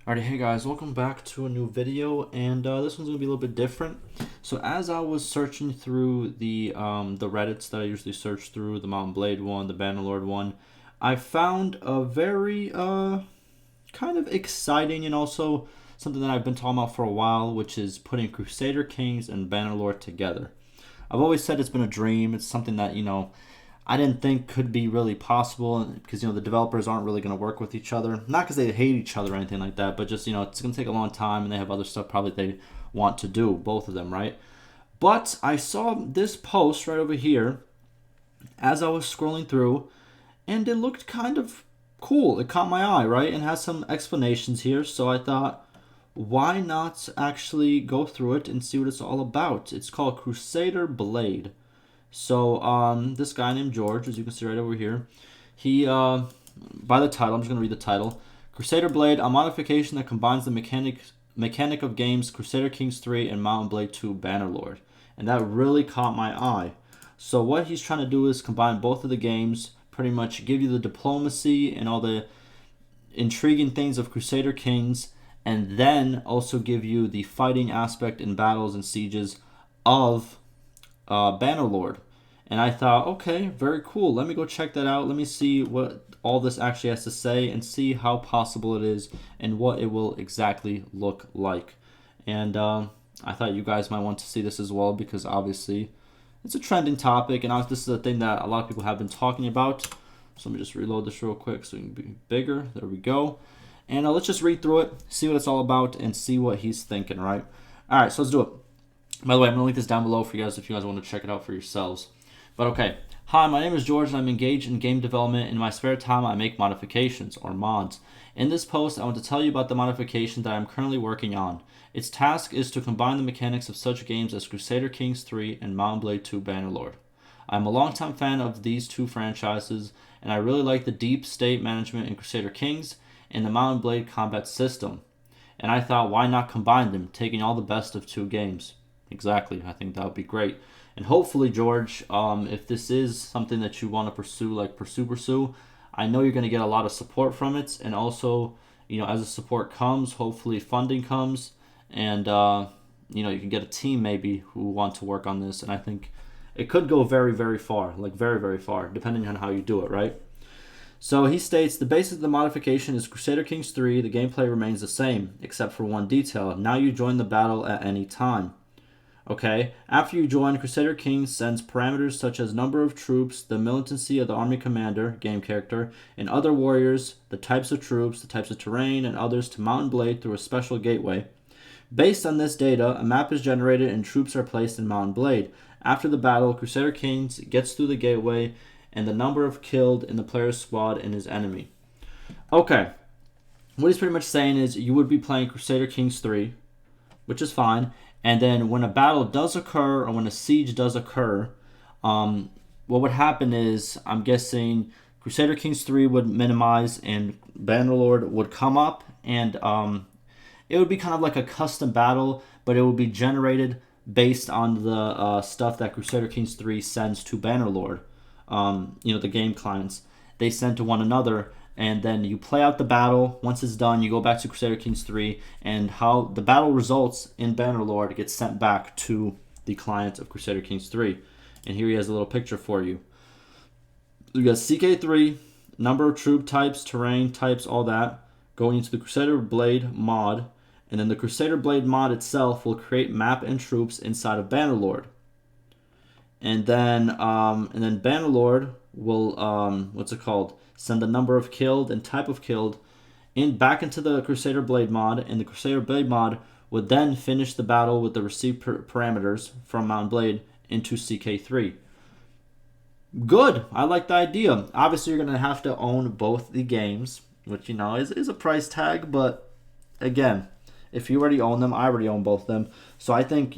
Alrighty, hey guys, welcome back to a new video, and this one's gonna be a little bit different. So as I was searching through the Reddits that I usually search through, the Mountain Blade one, the Bannerlord one, I found a very kind of exciting and also something that I've been talking about for a while, which is putting Crusader Kings and Bannerlord together. I've always said it's been a dream. It's something that I didn't think could be really possible because the developers aren't really going to work with each other. Not because they hate each other or anything like that, but just it's going to take a long time and they have other stuff probably they want to do, both of them, right? But I saw this post right over here as I was scrolling through, and it looked kind of cool. It caught my eye, right? And has some explanations here, so I thought, why not actually go through it and see what it's all about? It's called Crusader Blade. So this guy named George, as you can see right over here, he by the title, I'm just gonna read the title: Crusader Blade, a modification that combines the mechanic of games Crusader Kings 3 and Mountain Blade 2 Bannerlord, and that really caught my eye. So what he's trying to do is combine both of the games, pretty much give you the diplomacy and all the intriguing things of Crusader Kings, and then also give you the fighting aspect in battles and sieges of Bannerlord. And I thought, okay, very cool. Let me go check that out. Let me see what all this actually has to say and see how possible it is and what it will exactly look like. And I thought you guys might want to see this as well because obviously it's a trending topic, and this is a thing that a lot of people have been talking about. So let me just reload this real quick so it can be bigger. There we go. And let's just read through it, see what it's all about, and see what he's thinking, right? All right, so let's do it. By the way, I'm going to link this down below for you guys if you guys want to check it out for yourselves. But okay. Hi, my name is George and I'm engaged in game development. In my spare time, I make modifications, or mods. In this post, I want to tell you about the modification that I'm currently working on. Its task is to combine the mechanics of such games as Crusader Kings 3 and Mountain Blade 2 Bannerlord. I'm a longtime fan of these two franchises, and I really like the deep state management in Crusader Kings and the Mountain Blade combat system. And I thought, why not combine them, taking all the best of two games? Exactly. I think that would be great. And hopefully, George, if this is something that you want to pursue, pursue, I know you're going to get a lot of support from it. And also, as the support comes, hopefully funding comes. And, you can get a team maybe who want to work on this. And I think it could go very, very far, like very, very far, depending on how you do it, right? So he states, the basis of the modification is Crusader Kings 3. The gameplay remains the same, except for one detail. Now you join the battle at any time. Okay, after you join, Crusader Kings sends parameters such as number of troops, the militancy of the army commander, game character, and other warriors, the types of troops, the types of terrain, and others to Mountain Blade through a special gateway. Based on this data, a map is generated and troops are placed in Mountain Blade. After the battle, Crusader Kings gets through the gateway and the number of killed in the player's squad and his enemy. Okay, what he's pretty much saying is you would be playing Crusader Kings 3, which is fine. And then when a battle does occur or when a siege does occur, what would happen is, I'm guessing Crusader Kings 3 would minimize and Bannerlord would come up, and it would be kind of like a custom battle, but it would be generated based on the stuff that Crusader Kings 3 sends to Bannerlord. The game clients. They send to one another, and then you play out the battle. Once it's done, you go back to Crusader Kings 3, and how the battle results in Bannerlord gets sent back to the client of Crusader Kings 3. And here he has a little picture for you. You got CK3, number of troop types, terrain types, all that, going into the Crusader Blade mod, and then the Crusader Blade mod itself will create map and troops inside of Bannerlord. And then Bannerlord will send the number of killed and type of killed back into the Crusader Blade mod, and the Crusader Blade mod would then finish the battle with the received parameters from Mountain Blade into CK3. Good. I like the idea. Obviously, you're gonna have to own both the games, which is a price tag. But again, if you already own them, I already own both of them. So I think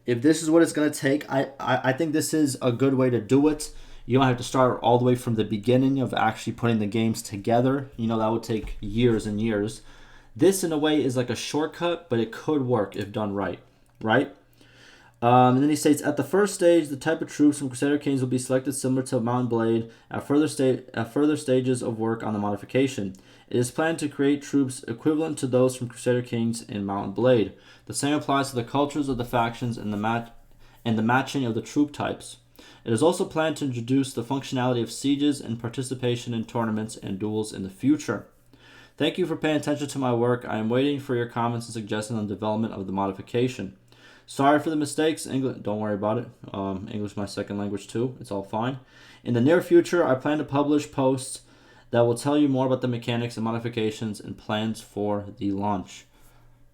if this is what it's going to take, I think this is a good way to do it. You don't have to start all the way from the beginning of actually putting the games together. That would take years and years. This, in a way, is like a shortcut, but it could work if done right, right? And then he states, at the first stage, the type of troops from Crusader Kings will be selected similar to Mount Blade at further stages of work on the modification. It is planned to create troops equivalent to those from Crusader Kings in Mount Blade. The same applies to the cultures of the factions and the matching of the troop types. It is also planned to introduce the functionality of sieges and participation in tournaments and duels in the future. Thank you for paying attention to my work. I am waiting for your comments and suggestions on the development of the modification. Sorry for the mistakes. English, don't worry about it. English is my second language too. It's all fine. In the near future, I plan to publish posts that will tell you more about the mechanics and modifications and plans for the launch.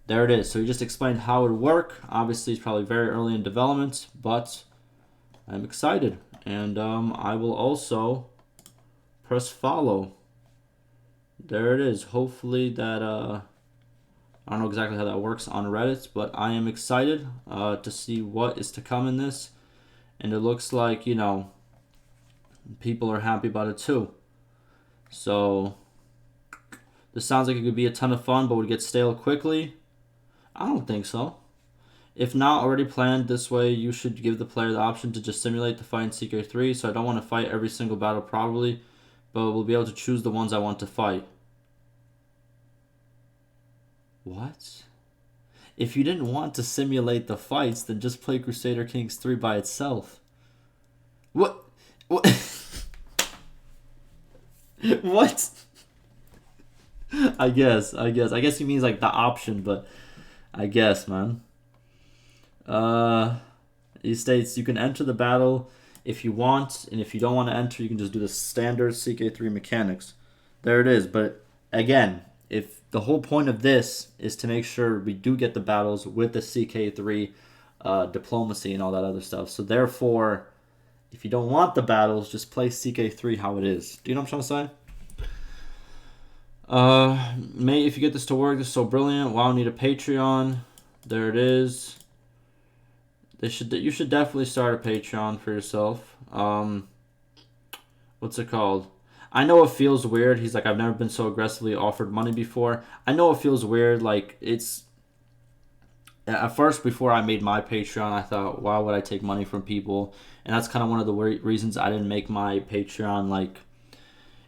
There it is. So he just explained how it would work. Obviously, it's probably very early in development, but I'm excited. And I will also press follow. There it is. Hopefully that... I don't know exactly how that works on Reddit, but I am excited to see what is to come in this. And it looks like, you know, people are happy about it too. So, this sounds like it could be a ton of fun, but would get stale quickly. I don't think so. If not already planned this way, you should give the player the option to just simulate the fight in CK3. So I don't want to fight every single battle probably, but we'll be able to choose the ones I want to fight. What? If you didn't want to simulate the fights, then just play Crusader Kings 3 by itself. What? What? I guess he means like the option, but I guess, man. He states you can enter the battle if you want, and if you don't want to enter, you can just do the standard CK3 mechanics. There it is. But again, if the whole point of this is to make sure we do get the battles with the CK3 diplomacy and all that other stuff. So therefore, if you don't want the battles, just play CK3 how it is. Do you know what I'm trying to say? Mate, if you get this to work, this is so brilliant. Wow, need a Patreon. There it is. You should definitely start a Patreon for yourself. What's it called? I know it feels weird. He's like, I've never been so aggressively offered money before. I know it feels weird. Like, it's... At first, before I made my Patreon, I thought, why would I take money from people? And that's kind of one of the reasons I didn't make my Patreon, like...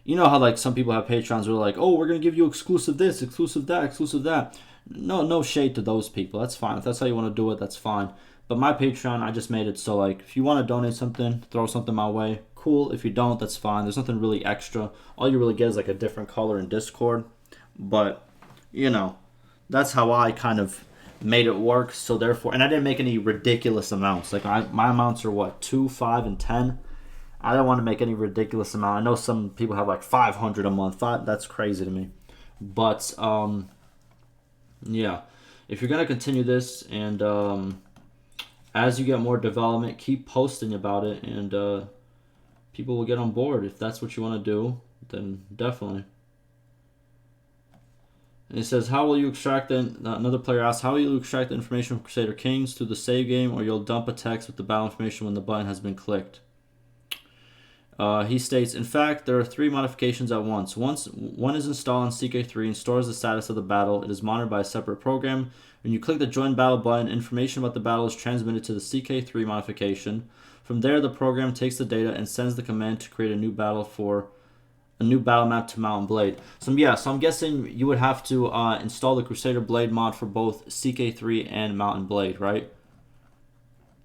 You know how, like, some people have Patreons where they're like, oh, we're going to give you exclusive this, exclusive that, exclusive that. No shade to those people. That's fine. If that's how you want to do it, that's fine. But my Patreon, I just made it so, like, if you want to donate something, throw something my way, cool. If you don't, that's fine. There's nothing really extra. All you really get is, like, a different color in Discord. But, you know, that's how I kind of made it work. So, therefore, and I didn't make any ridiculous amounts. Like, my amounts are, what, 2, 5, and 10? I don't want to make any ridiculous amount. I know some people have, like, 500 a month. That's crazy to me. But, yeah. If you're going to continue this and, as you get more development, keep posting about it, and people will get on board. If that's what you want to do, then definitely. And it says, how will you extract another player asks, how will you extract the information from Crusader Kings through the save game, or you'll dump a text with the battle information when the button has been clicked? He states, in fact, there are 3 modifications at once. One is installed on CK3 and stores the status of the battle. It is monitored by a separate program. When you click the Join Battle button, information about the battle is transmitted to the CK3 modification. From there, the program takes the data and sends the command to create a new battle map to Mount Blade. So I'm guessing you would have to install the Crusader Blade mod for both CK3 and Mountain Blade, right?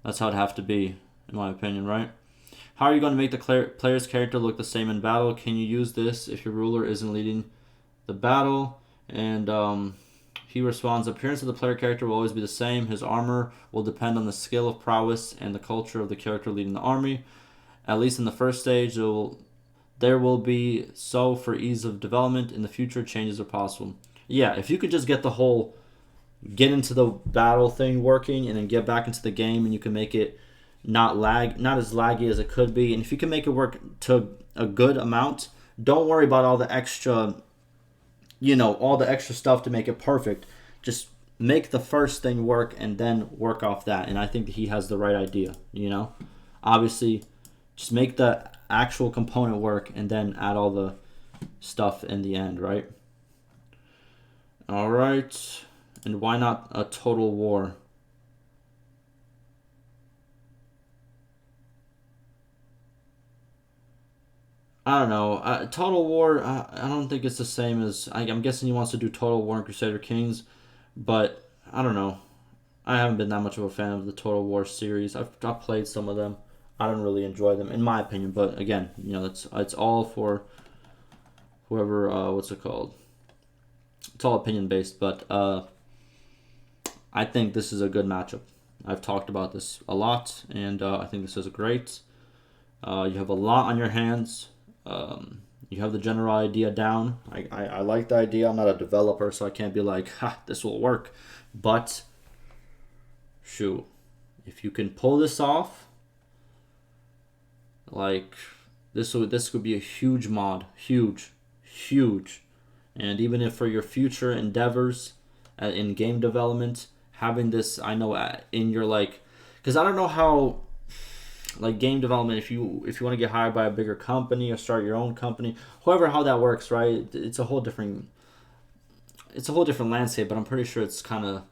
That's how it'd have to be, in my opinion, right? How are you going to make the player's character look the same in battle? Can you use this if your ruler isn't leading the battle? And he responds, the appearance of the player character will always be the same. His armor will depend on the skill of prowess and the culture of the character leading the army. At least in the first stage, there will be so for ease of development. In the future, changes are possible. Yeah, if you could just get the whole get into the battle thing working and then get back into the game, and you can make it not as laggy as it could be, and if you can make it work to a good amount, don't worry about all the extra, all the extra stuff to make it perfect. Just make the first thing work and then work off that. And I think that he has the right idea, Obviously, just make the actual component work and then add all the stuff in the end, right? All right. And why not a total war? I don't know. Total War, I don't think it's the same as. I'm guessing he wants to do Total War and Crusader Kings, but I don't know. I haven't been that much of a fan of the Total War series. I've played some of them. I don't really enjoy them, in my opinion. But again, it's all for whoever. What's it called? It's all opinion based. But I think this is a good matchup. I've talked about this a lot, and I think this is great. You have a lot on your hands. You have the general idea down. I like the idea. I'm not a developer, so I can't be like, ha, this will work. But, shoot, if you can pull this off, like, this could be a huge mod. Huge. Huge. And even if for your future endeavors in game development, having this, I know, in your, like, because I don't know how, like, game development, if you want to get hired by a bigger company or start your own company, however how that works, right? It's a whole different landscape, but I'm pretty sure it's kind of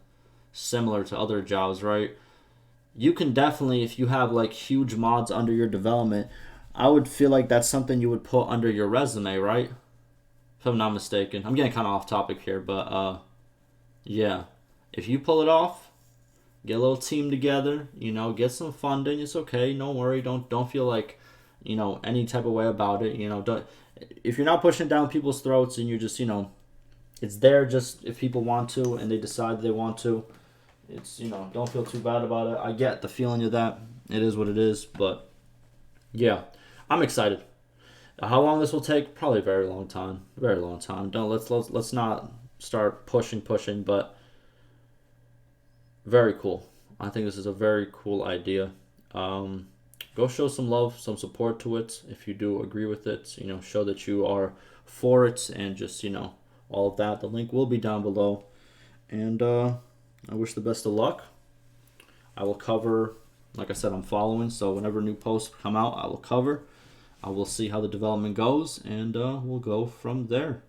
similar to other jobs, right? You can definitely, if you have like huge mods under your development, I would feel like that's something you would put under your resume, right? If I'm not mistaken. I'm getting kind of off topic here, but yeah, if you pull it off, get a little team together, get some funding. It's okay. Don't worry. Don't feel like, any type of way about it. Don't, if you're not pushing it down people's throats and you're just, it's there just if people want to and they decide they want to. It's, don't feel too bad about it. I get the feeling of that. It is what it is, but yeah, I'm excited. How long this will take? Probably a very long time. Very long time. Don't let's not start pushing, but very cool. I think this is a very cool idea. Go show some love, some support to it. If you do agree with it, show that you are for it, and just all of that. The link will be down below, and I wish the best of luck. I will cover. Like I said, I'm following, so whenever new posts come out, I will cover. I will see how the development goes, and we'll go from there.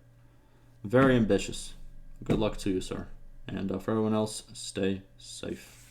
Very ambitious. Good luck to you, sir. And for everyone else, stay safe.